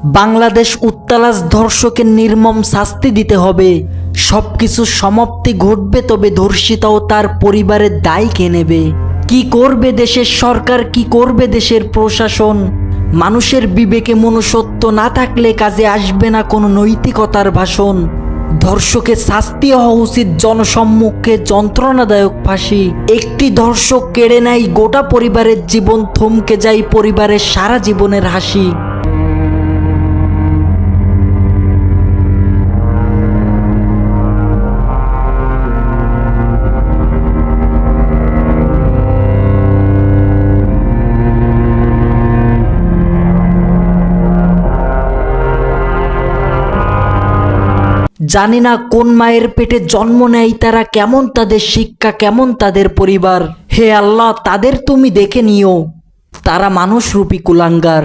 বাংলাদেশ উত্তালাস ধর্ষকের নির্মম শাস্তি দিতে হবে। সবকিছু সমাপ্তি ঘটবে, তবে ধর্ষিতা ও তার পরিবারের দায় কে নেবে? কি করবে দেশের সরকার, কি করবে দেশের প্রশাসন? মানুষের বিবেকে মনুষ্যত্ব না থাকলে কাজে আসবে না কোনো নৈতিকতার ভাষণ। ধর্ষকের শাস্তি হওয়া উচিত জনসম্মুখে যন্ত্রণাদায়ক ফাঁসি। একটি ধর্ষক কেড়ে নেয় গোটা পরিবারের জীবন, থমকে যায় পরিবারের সারা জীবনের হাসি। জানি না কোন মায়ের পেটে জন্ম নেয় তারা, কেমন তাদের শিক্ষা, কেমন তাদের পরিবার। হে আল্লাহ, তাদের তুমি দেখে নিও, তারা মানুষরূপী কুলাঙ্গার।